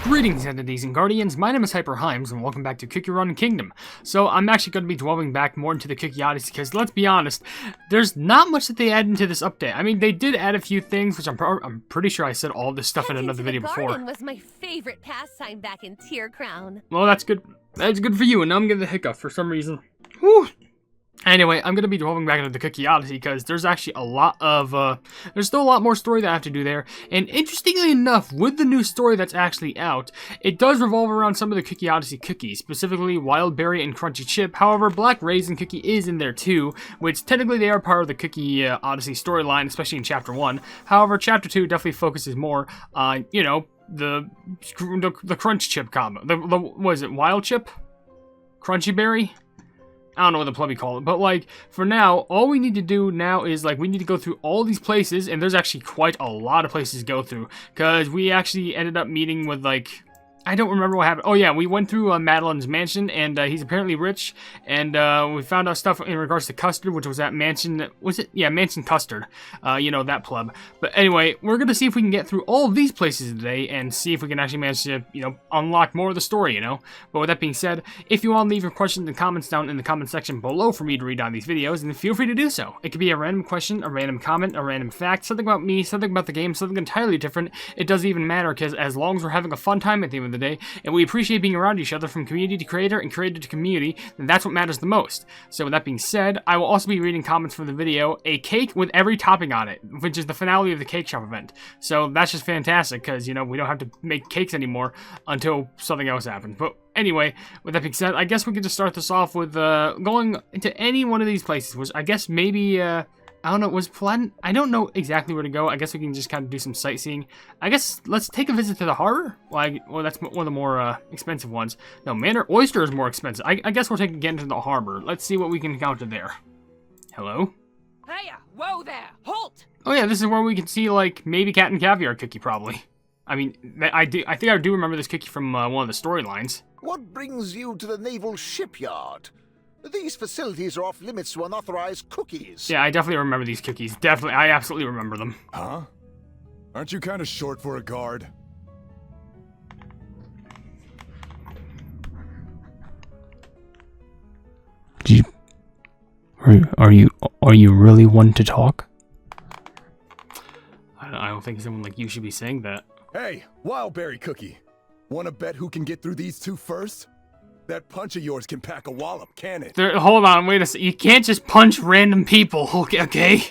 Greetings, entities and guardians. My name is HyperHimes, and welcome back to Cookie Run Kingdom. So I'm actually going to be dwelling back more into the Cookie Odyssey because, let's be honest, there's not much that they add into this update. I mean, they did add a few things, which I'm pretty sure I said all this stuff in another video before. Garden was my favorite pastime back in Tier Crown. Well, that's good. That's good for you, and now I'm getting the hiccup for some reason. Whew. Anyway, I'm going to be dwelling back into the Cookie Odyssey because there's actually a lot of, there's still a lot more story that I have to do there. And interestingly enough, with the new story that's actually out, it does revolve around some of the Cookie Odyssey cookies, specifically Wildberry and Crunchy Chip. However, Black Raisin Cookie is in there too, which technically they are part of the Cookie Odyssey storyline, especially in Chapter 1. However, Chapter 2 definitely focuses more on, you know, the Crunch Chip combo. What is it, Wild Chip? Crunchy Berry? I don't know what the plebby call it, but like, for now, all we need to do now is, like, we need to go through all these places, and there's actually quite a lot of places to go through, because we actually ended up meeting with, like, I don't remember what happened. Oh yeah, we went through Madeline's mansion, and he's apparently rich, and we found out stuff in regards to Custard, which was at Mansion, was it? Yeah, Mansion Custard, you know, that pleb. But anyway, we're gonna see if we can get through all of these places today, and see if we can actually manage to, you know, unlock more of the story, you know? But with that being said, if you want to leave your questions and comments down in the comment section below for me to read on these videos, then feel free to do so. It could be a random question, a random comment, a random fact, something about me, something about the game, something entirely different. It doesn't even matter, because as long as we're having a fun time at the end of the day, and we appreciate being around each other from community to creator and creator to community, then that's what matters the most. So with that being said, I will also be reading comments from the video, a cake with every topping on it, which is the finale of the cake shop event. So that's just fantastic, because, you know, we don't have to make cakes anymore until something else happens. But anyway, with that being said, I guess we could just start this off with going into any one of these places, which I guess maybe, I don't know, was Platin? I don't know exactly where to go. I guess we can just kind of do some sightseeing. I guess let's take a visit to the harbor. Well, that's one of the more expensive ones. No, Manor, Oyster is more expensive. I guess we'll get into the harbor. Let's see what we can encounter there. Hello? Hiya! Whoa there! Halt! Oh yeah, this is where we can see, like, maybe Cat and Caviar cookie, probably. I mean, I think I do remember this cookie from one of the storylines. What brings you to the naval shipyard? These facilities are off limits to unauthorized cookies. Yeah, I definitely remember these cookies. Definitely, I absolutely remember them. Huh? Aren't you kind of short for a guard? Are you really one to talk? I don't think someone like you should be saying that. Hey, Wildberry cookie. Wanna bet who can get through these two first? That punch of yours can pack a wallop, can it? Hold on, wait a second. You can't just punch random people, okay?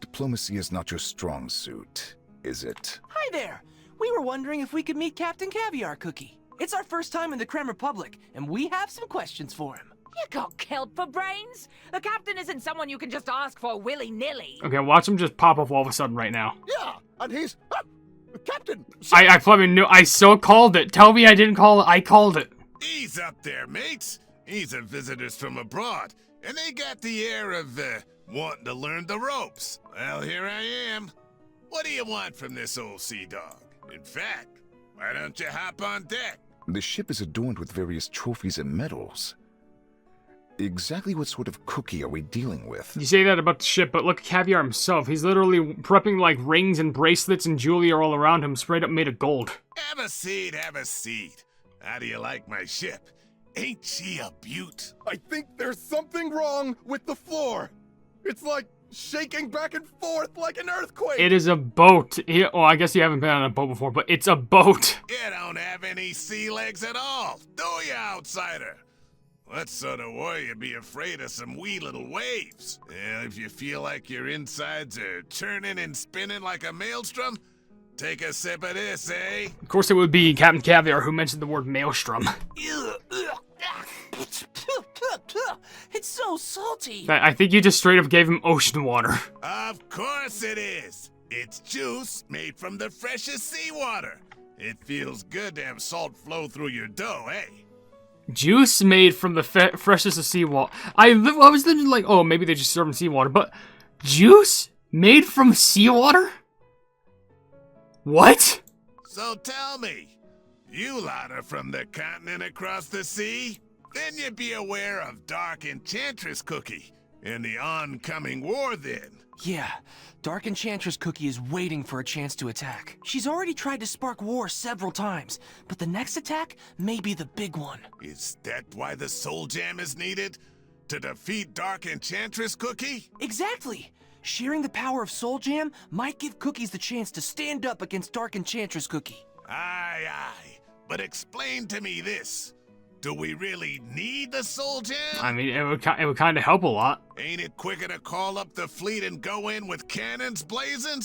Diplomacy is not your strong suit, is it? Hi there! We were wondering if we could meet Captain Caviar Cookie. It's our first time in the Creme Republic, and we have some questions for him. You got killed for brains? The captain isn't someone you can just ask for willy-nilly. Okay, watch him just pop up all of a sudden right now. Yeah, and he's... Captain! I probably knew. I so called it. Tell me I didn't call it. I called it. Ease up there, mates. These are visitors from abroad, and they got the air of, wanting to learn the ropes. Well, here I am. What do you want from this old sea dog? In fact, why don't you hop on deck? The ship is adorned with various trophies and medals. Exactly what sort of cookie are we dealing with? You say that about the ship, but look at Caviar himself. He's literally prepping, like, rings and bracelets and jewelry all around him, straight up made of gold. Have a seat, have a seat. How do you like my ship? Ain't she a beaut? I think there's something wrong with the floor. It's like shaking back and forth like an earthquake. It is a boat. Oh, I guess you haven't been on a boat before, but it's a boat. You don't have any sea legs at all, do you, outsider? What sort of warrior be afraid of some wee little waves? Well, if you feel like your insides are turning and spinning like a maelstrom, take a sip of this, eh? Of course it would be Captain Caviar who mentioned the word maelstrom. It's so salty! I think you just straight up gave him ocean water. Of course it is! It's juice made from the freshest seawater. It feels good to have salt flow through your dough, eh? Juice made from the freshest of seawater. I was thinking like, oh, maybe they just serve in seawater, but juice made from seawater? What? So tell me, you lot are from the continent across the sea? Then you'd be aware of Dark Enchantress Cookie and the oncoming war then. Yeah, Dark Enchantress Cookie is waiting for a chance to attack. She's already tried to spark war several times, but the next attack may be the big one. Is that why the Soul Jam is needed? To defeat Dark Enchantress Cookie? Exactly! Sharing the power of Soul Jam might give Cookies the chance to stand up against Dark Enchantress Cookie. Aye, aye. But explain to me this. Do we really need the Soul Jam? I mean, it would kind of help a lot. Ain't it quicker to call up the fleet and go in with cannons blazing?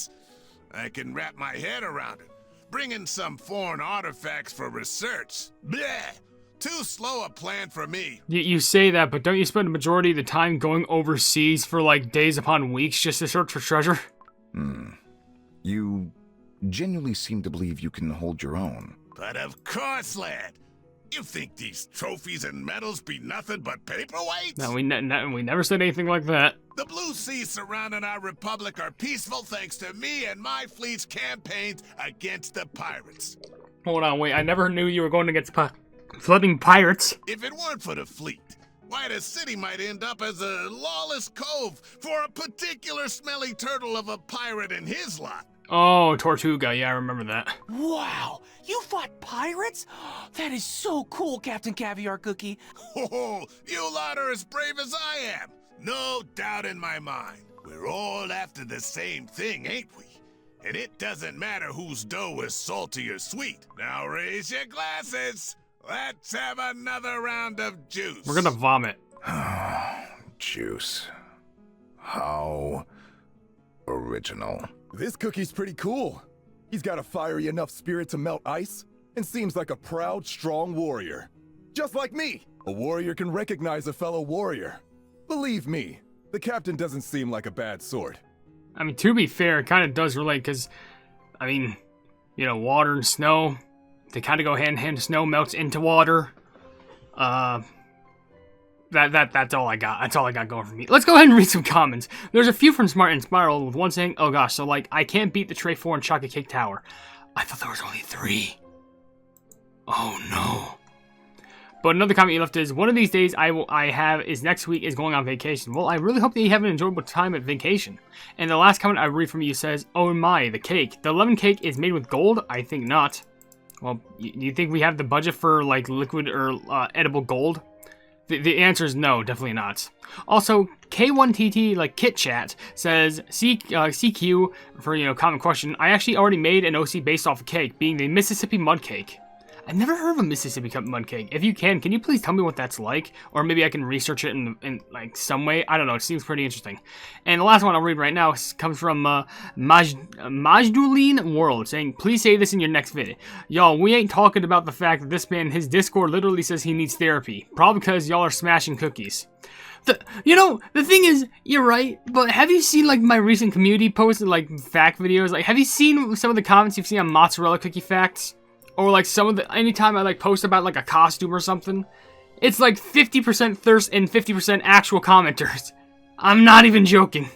I can wrap my head around it. Bring in some foreign artifacts for research. Bleh! Too slow a plan for me. You say that, but don't you spend the majority of the time going overseas for like days upon weeks just to search for treasure? You genuinely seem to believe you can hold your own. But of course, lad. You think these trophies and medals be nothing but paperweights? No, we never said anything like that. The blue seas surrounding our republic are peaceful thanks to me and my fleet's campaigns against the pirates. Hold on, wait. I never knew you were going against flooding pirates. If it weren't for the fleet, why the city might end up as a lawless cove for a particular smelly turtle of a pirate and his lot. Oh, Tortuga. Yeah, I remember that. Wow! You fought pirates? That is so cool, Captain Caviar Cookie. Oh, you lot are as brave as I am. No doubt in my mind. We're all after the same thing, ain't we? And it doesn't matter whose dough is salty or sweet. Now raise your glasses. Let's have another round of juice. We're gonna vomit. Juice. How original. This cookie's pretty cool. He's got a fiery enough spirit to melt ice, and seems like a proud, strong warrior. Just like me! A warrior can recognize a fellow warrior. Believe me, the captain doesn't seem like a bad sort. I mean, to be fair, it kind of does relate, because, I mean, you know, water and snow, they kind of go hand in hand. Snow melts into water. That's all I got. That's all I got going for me. Let's go ahead and read some comments. There's a few from Smart and Spiral, with one saying, oh gosh, so like, I can't beat the Tray 4 and Chocolate Cake Tower. I thought there was only 3. Oh no. But another comment you left is, one of these days next week is going on vacation. Well, I really hope that you have an enjoyable time at vacation. And the last comment I read from you says, oh my, the cake. The lemon cake is made with gold? I think not. Well, do you think we have the budget for like liquid or edible gold? The answer is no, definitely not. Also, K1TT, like Kit Chat, says, CQ, for, you know, common question, I actually already made an OC based off a cake, being the Mississippi Mud Cake. I've never heard of a Mississippi Mud Cake. If you can you please tell me what that's like? Or maybe I can research it in like, some way. I don't know, it seems pretty interesting. And the last one I'll read right now comes from Majduline World, saying, please say this in your next vid. Y'all, we ain't talking about the fact that this man, his Discord literally says he needs therapy. Probably because y'all are smashing cookies. You know, the thing is, you're right, but have you seen, like, my recent community posts, like, fact videos? Like, have you seen some of the comments you've seen on mozzarella cookie facts? Or, like, anytime I, like, post about, like, a costume or something, it's, like, 50% thirst and 50% actual commenters. I'm not even joking.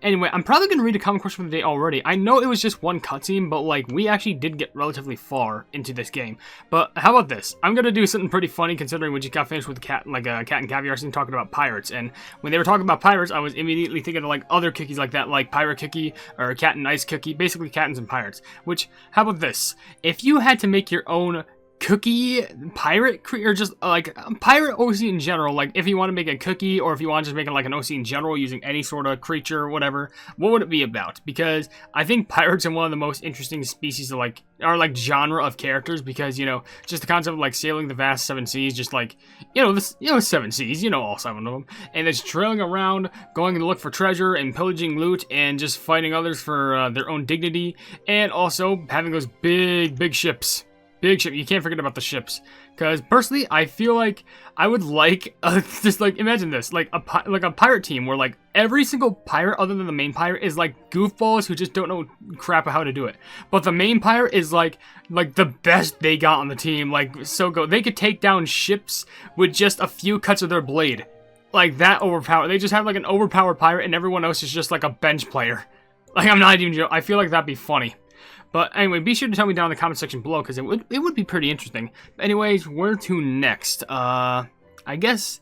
Anyway, I'm probably going to read a comment question for the day already. I know it was just one cutscene, but, like, we actually did get relatively far into this game. But how about this? I'm going to do something pretty funny, considering we just got finished with the Cat and Caviar scene talking about pirates. And when they were talking about pirates, I was immediately thinking of, like, other cookies like that, like Pirate Cookie or Cat and Ice Cookie. Basically, Captains and Pirates. Which, how about this? If you had to make your own cookie pirate, or just like pirate OC in general, like if you want to make a cookie, or if you want to just make it like an OC in general using any sort of creature or whatever, what would it be about? Because I think pirates are one of the most interesting species of like genre of characters, because, you know, just the concept of like sailing the vast 7 seas, just like, you know, this, you know, 7 seas, you know, all 7 of them, and it's trailing around, going to look for treasure and pillaging loot and just fighting others for their own dignity, and also having those big ships. Big ship. You can't forget about the ships. Because personally, I feel like I would like just like imagine this, like a pirate team where like every single pirate other than the main pirate is like goofballs who just don't know crap of how to do it. But the main pirate is like the best they got on the team. Like so go. They could take down ships with just a few cuts of their blade. Like that overpowered. They just have like an overpowered pirate, and everyone else is just like a bench player. Like I'm not even joking. I feel like that'd be funny. But anyway, be sure to tell me down in the comment section below, because it would be pretty interesting. But anyways, where to next? I guess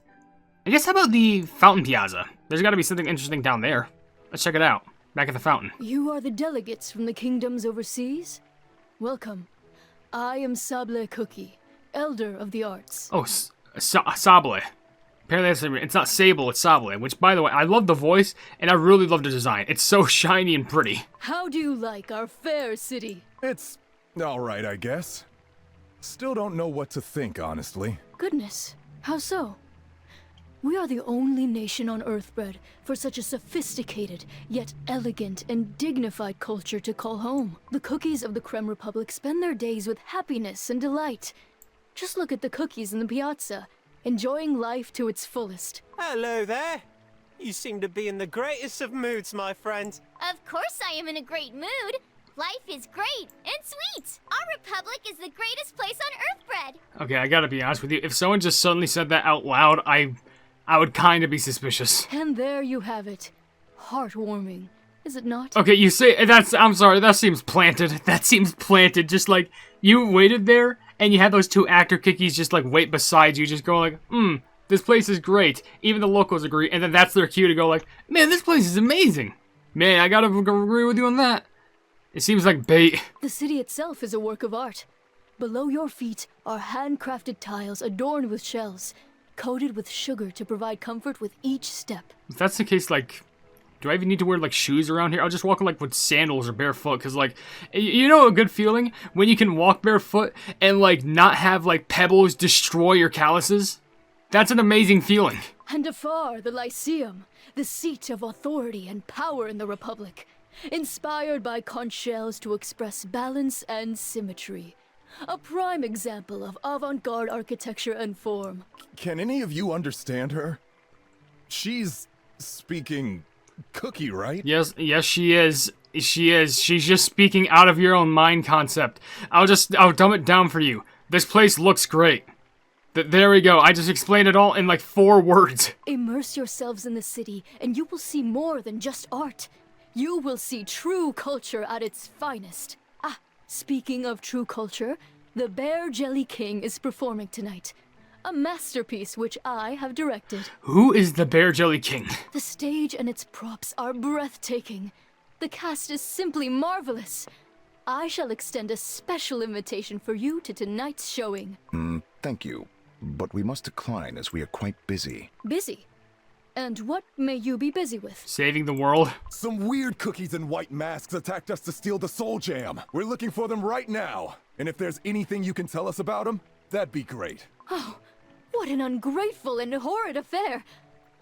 how about the Fountain Piazza? There's got to be something interesting down there. Let's check it out. Back at the fountain. You are the delegates from the kingdoms overseas? Welcome. I am Sable Cookie, Elder of the Arts. Oh, Sable. Apparently it's not Sable, it's Sable. Which, by the way, I love the voice, and I really love the design. It's so shiny and pretty. How do you like our fair city? It's alright, I guess. Still don't know what to think, honestly. Goodness, how so? We are the only nation on Earth bred for such a sophisticated, yet elegant and dignified culture to call home. The cookies of the Creme Republic spend their days with happiness and delight. Just look at the cookies in the piazza, enjoying life to its fullest. Hello there. You seem to be in the greatest of moods, my friend. Of course I am in a great mood. Life is great and sweet. Our republic is the greatest place on Earth bred. Okay, I gotta be honest with you. If someone just suddenly said that out loud, I would kind of be suspicious. And there you have it. Heartwarming, is it not? Okay, you say that's. I'm sorry, that seems planted. That seems planted. Just like you waited there and you had those two actor cookies just like wait beside you, just going like, this place is great. Even the locals agree, and then that's their cue to go like, man, this place is amazing. Man, I gotta agree with you on that. It seems like bait. The city itself is a work of art. Below your feet are handcrafted tiles adorned with shells, coated with sugar to provide comfort with each step. If that's the case, like, do I even need to wear, like, shoes around here? I'll just walk, like, with sandals or barefoot, because, like, you know a good feeling? When you can walk barefoot and, like, not have, like, pebbles destroy your calluses? That's an amazing feeling. And afar, the Lyceum, the seat of authority and power in the Republic, inspired by conch shells to express balance and symmetry. A prime example of avant-garde architecture and form. Can any of you understand her? She's speaking cookie, right? Yes, she is. She is. She's just speaking out of your own mind concept. I'll dumb it down for you. This place looks great. There we go. I just explained it all in like 4 words. Immerse yourselves in the city, and you will see more than just art. You will see true culture at its finest. Speaking of true culture, the Bear Jelly King is performing tonight. A masterpiece which I have directed. Who is the Bear Jelly King? The stage and its props are breathtaking. The cast is simply marvelous. I shall extend a special invitation for you to tonight's showing. Thank you, but we must decline as we are quite busy. Busy? And what may you be busy with? Saving the world. Some weird cookies in white masks attacked us to steal the Soul Jam. We're looking for them right now. And if there's anything you can tell us about them, that'd be great. Oh, what an ungrateful and horrid affair.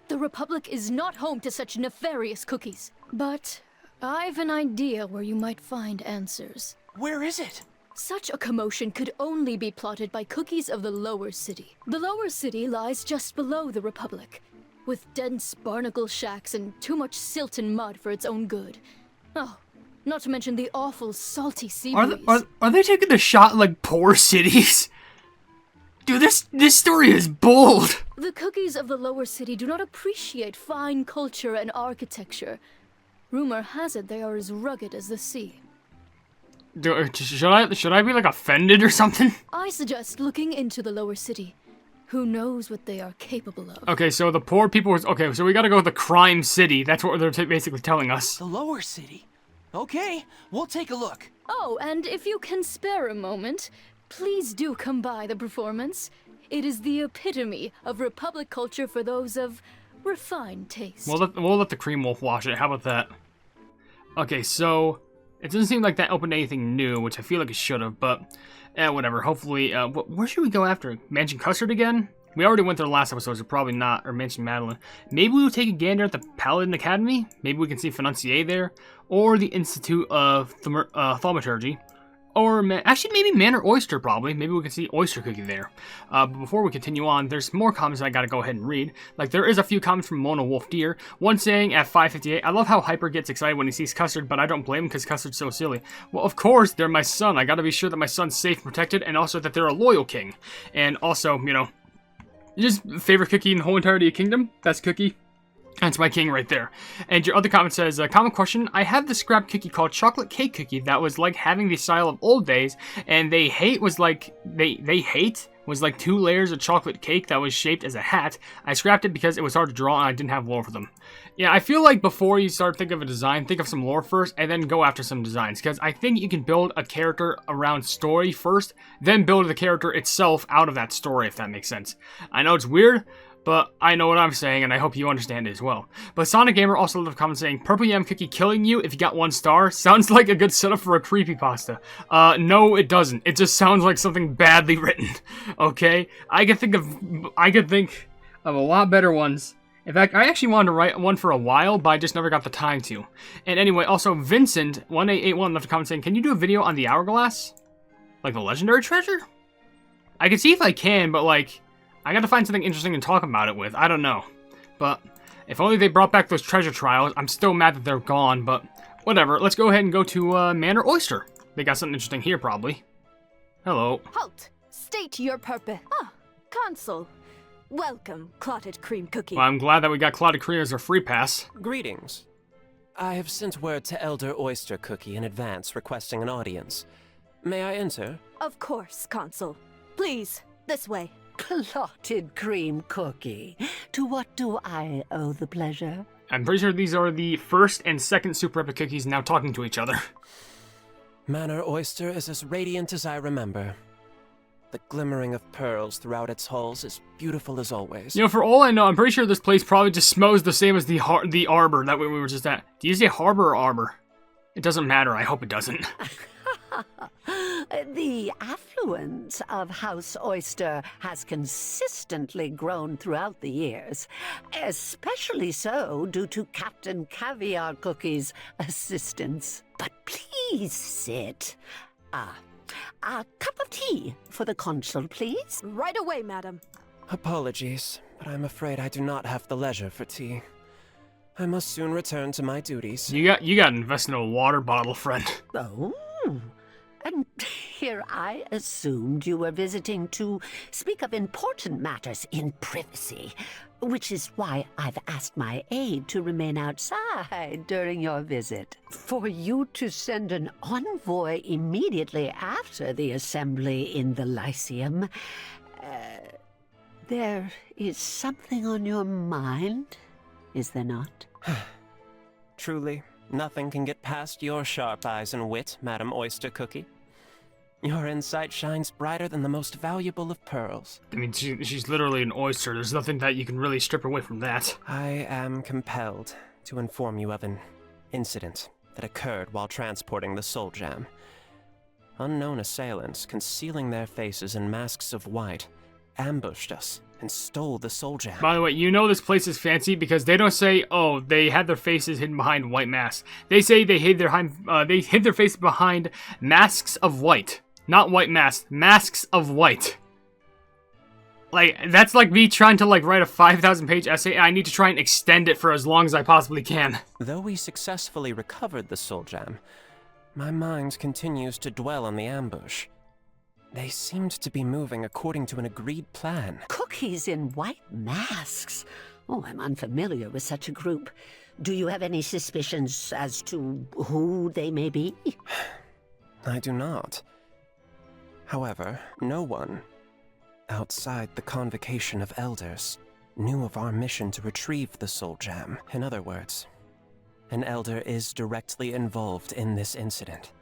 The Republic is not home to such nefarious cookies. But I've an idea where you might find answers. Where is it? Such a commotion could only be plotted by cookies of the Lower City. The Lower City lies just below the Republic, with dense barnacle shacks and too much silt and mud for its own good. Oh, not to mention the awful salty sea breeze. Are they taking the shot at, like, poor cities? Dude, this story is bold. The cookies of the Lower City do not appreciate fine culture and architecture. Rumor has it they are as rugged as the sea. Should I be, like, offended or something? I suggest looking into the Lower City. Who knows what they are capable of? Okay, so the poor people okay, so we gotta go with the crime city. That's what they're basically telling us. The Lower City? Okay, we'll take a look. Oh, and if you can spare a moment, please do come by the performance. It is the epitome of Republic culture for those of refined taste. We'll let the Cream Wolf watch it. How about that? Okay, so it doesn't seem like that opened anything new, which I feel like it should have, but whatever. Hopefully, where should we go after? Mansion Custard again? We already went there last episode, so probably not. Or Mansion Madeline. Maybe we'll take a gander at the Paladin Academy. Maybe we can see Financier there, or the Institute of Thaumaturgy. Or, actually, maybe Manor Oyster, probably. Maybe we can see Oyster Cookie there. But before we continue on, there's more comments I gotta go ahead and read. Like, there is a few comments from Mona Wolf Deer. One saying, at 5:58, I love how Hyper gets excited when he sees Custard, but I don't blame him because Custard's so silly. Well, of course, they're my son. I gotta be sure that my son's safe and protected, and also that they're a loyal king. And also, you know, just favorite cookie in the whole entirety of Kingdom? That's Cookie. That's my king right there. And your other comment says, common question, I have this scrap cookie called Chocolate Cake Cookie that was like having the style of old days, and they hate was like, they hate was like 2 layers of chocolate cake that was shaped as a hat. I scrapped it because it was hard to draw and I didn't have lore for them. Yeah, I feel like before you start thinking of a design, think of some lore first, and then go after some designs. Because I think you can build a character around story first, then build the character itself out of that story, if that makes sense. I know it's weird, but I know what I'm saying, and I hope you understand it as well. But Sonic Gamer also left a comment saying, Purple Yam Cookie killing you if you got 1 star? Sounds like a good setup for a creepypasta. No, it doesn't. It just sounds like something badly written, okay? I could think of a lot better ones. In fact, I actually wanted to write one for a while, but I just never got the time to. And anyway, also Vincent1881 left a comment saying, can you do a video on the hourglass? Like the legendary treasure? I can see if I can, but like, I gotta find something interesting to talk about it with. I don't know. But if only they brought back those treasure trials. I'm still mad that they're gone, but whatever. Let's go ahead and go to Manor Oyster. They got something interesting here, probably. Hello. Halt! State your purpose. Ah, Consul. Welcome, Clotted Cream Cookie. Well, I'm glad that we got Clotted Cream as a free pass. Greetings. I have sent word to Elder Oyster Cookie in advance requesting an audience. May I enter? Of course, Consul. Please, this way. Clotted Cream Cookie. To what do I owe the pleasure? I'm pretty sure these are the first and second Super Epic cookies now talking to each other. Manor Oyster is as radiant as I remember. The glimmering of pearls throughout its halls is beautiful as always. You know, for all I know, I'm pretty sure this place probably just smells the same as the arbor that we were just at. Do you say harbor or arbor? It doesn't matter. I hope it doesn't. The affluence of House Oyster has consistently grown throughout the years, especially so due to Captain Caviar Cookie's assistance. But please sit. A cup of tea for the consul, please. Right away, madam. Apologies, but I'm afraid I do not have the leisure for tea. I must soon return to my duties. You got to invest in a water bottle, friend. Oh, and here I assumed you were visiting to speak of important matters in privacy, which is why I've asked my aide to remain outside during your visit. For you to send an envoy immediately after the assembly in the Lyceum, there is something on your mind, is there not? Truly, nothing can get past your sharp eyes and wit, Madam Oyster Cookie. Your insight shines brighter than the most valuable of pearls. I mean, she's literally an oyster. There's nothing that you can really strip away from that. I am compelled to inform you of an incident that occurred while transporting the Soul Jam. Unknown assailants, concealing their faces in masks of white, ambushed us and stole the Soul Jam. By the way, you know this place is fancy because they don't say, oh, they had their faces hidden behind white masks. They say they hid their faces behind masks of white. Not white masks, masks of white. Like, that's like me trying to write a 5,000-page essay and I need to try and extend it for as long as I possibly can. Though we successfully recovered the Soul Jam, my mind continues to dwell on the ambush. They seemed to be moving according to an agreed plan. Cookies in white masks? Oh, I'm unfamiliar with such a group. Do you have any suspicions as to who they may be? I do not. However, no one, outside the convocation of elders, knew of our mission to retrieve the Soul Jam. In other words, an elder is directly involved in this incident.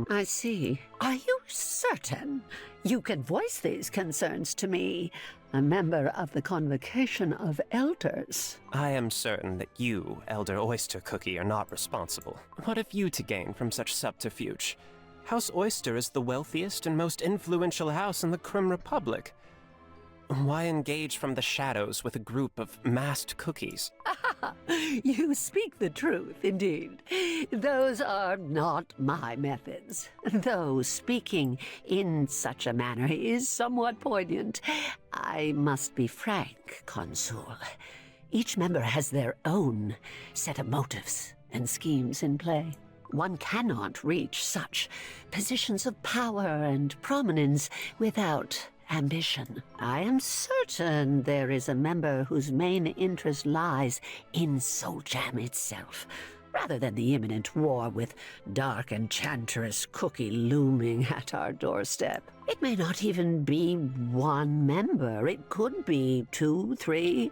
I see. Are you certain you can voice these concerns to me, a member of the convocation of elders? I am certain that you, Elder Oyster Cookie, are not responsible. What have you to gain from such subterfuge? House Oyster is the wealthiest and most influential house in the Crim Republic. Why engage from the shadows with a group of masked cookies? You speak the truth, indeed. Those are not my methods, though speaking in such a manner is somewhat poignant. I must be frank, Consul. Each member has their own set of motives and schemes in play. One cannot reach such positions of power and prominence without ambition. I am certain there is a member whose main interest lies in Soul Jam itself, rather than the imminent war with dark enchantress Cookie looming at our doorstep. It may not even be one member. It could be 2, 3,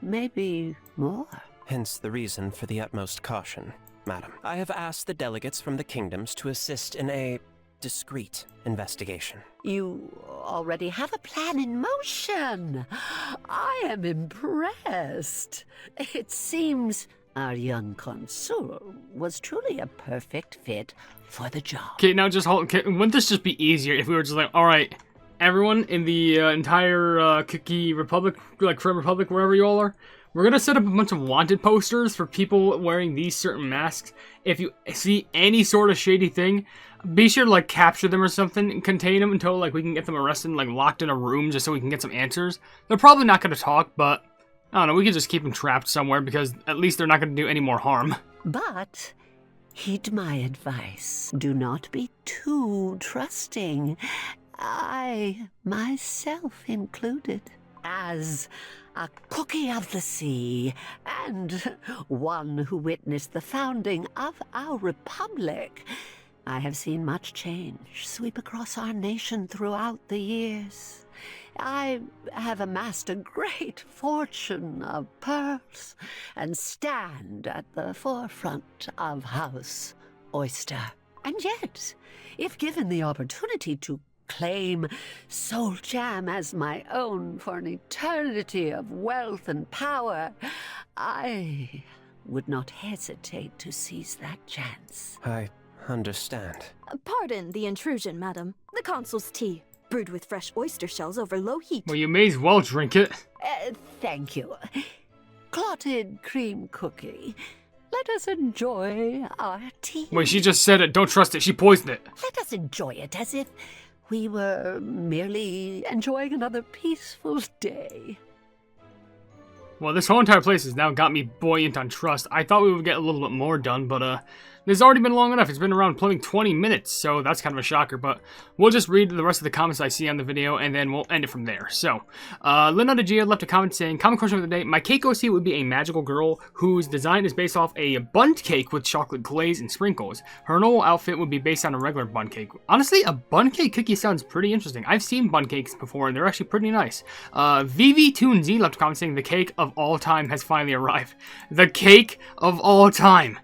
maybe more. Hence the reason for the utmost caution, madam. I have asked the delegates from the kingdoms to assist in a discreet investigation. You already have a plan in motion. I am impressed. It seems our young consul was truly a perfect fit for the job. Okay, now just hold. Okay, wouldn't this just be easier if we were just like, all right, everyone in the entire Cookie Republic, like Creme Republic, wherever you all are, we're gonna set up a bunch of wanted posters for people wearing these certain masks. If you see any sort of shady thing, be sure to like capture them or something and contain them until like we can get them arrested and like locked in a room just so we can get some answers. They're probably not gonna talk, but I don't know, we could just keep them trapped somewhere because at least they're not gonna do any more harm. But heed my advice. Do not be too trusting. I, myself included, as a cookie of the sea, and one who witnessed the founding of our republic, I have seen much change sweep across our nation throughout the years. I have amassed a great fortune of pearls and stand at the forefront of House Oyster. And yet, if given the opportunity to claim Soul Jam as my own for an eternity of wealth and power, I would not hesitate to seize that chance. I understand. Pardon the intrusion, madam. The consul's tea, brewed with fresh oyster shells over low heat. Well, you may as well drink it. Thank you. Clotted cream cookie. Let us enjoy our tea. Wait, she just said it. Don't trust it. She poisoned it. Let us enjoy it as if we were merely enjoying another peaceful day. Well, this whole entire place has now got me buoyant on trust. I thought we would get a little bit more done, but this has already been long enough. It's been around plumbing 20 minutes, so that's kind of a shocker, but we'll just read the rest of the comments I see on the video, and then we'll end it from there. So, Lina Gia left a comment saying, common question of the day, my cake OC would be a magical girl whose design is based off a bundt cake with chocolate glaze and sprinkles. Her normal outfit would be based on a regular bundt cake. Honestly, a bundt cake cookie sounds pretty interesting. I've seen bundt cakes before, and they're actually pretty nice. VV2Z left a comment saying, the cake of all time has finally arrived. The cake of all time.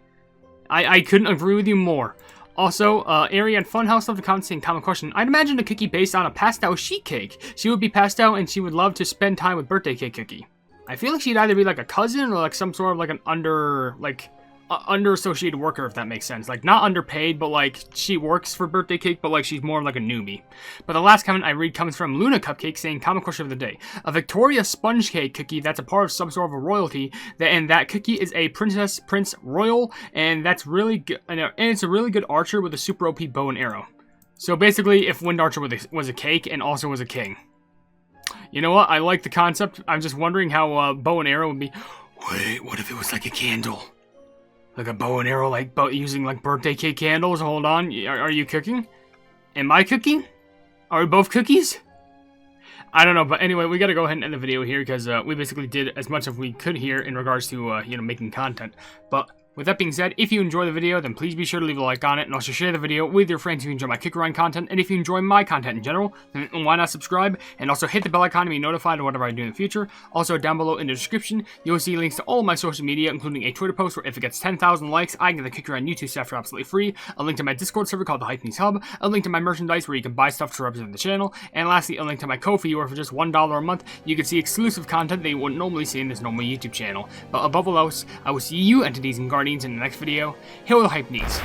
I couldn't agree with you more. Also, Ariane Funhouse left a comment saying, common question, I'd imagine a cookie based on a passed out sheet cake. She would be passed out and she would love to spend time with birthday cake cookie. I feel like she'd either be like a cousin or like some sort of like an under-associated worker, if that makes sense. Like, not underpaid, but like, she works for birthday cake, but like, she's more like a newbie. But the last comment I read comes from Luna Cupcake saying, common question of the day. A Victoria sponge cake cookie that's a part of some sort of a royalty, and that cookie is a prince royal, and that's really good, and it's a really good archer with a super OP bow and arrow. So basically, if Wind Archer was a cake and also was a king. You know what? I like the concept. I'm just wondering how bow and arrow would be. Wait, what if it was like a candle? Like a bow and arrow, like using like birthday cake candles. Hold on, are you cooking? Am I cooking? Are we both cookies? I don't know, but anyway, we gotta go ahead and end the video here because we basically did as much as we could here in regards to making content. But with that being said, if you enjoy the video, then please be sure to leave a like on it and also share the video with your friends who enjoy my Kick Grind content. And if you enjoy my content in general, then why not subscribe and also hit the bell icon to be notified of whatever I do in the future. Also, down below in the description, you'll see links to all of my social media, including a Twitter post where if it gets 10,000 likes, I get the Kick Grind YouTube staff for absolutely free, a link to my Discord server called the Hypenese Hub, a link to my merchandise where you can buy stuff to represent the channel, and lastly, a link to my Ko-fi where for just $1 a month, you can see exclusive content that you wouldn't normally see in this normal YouTube channel. But above all else, I will see you entities and guardians in the next video. Hail the Hypenese.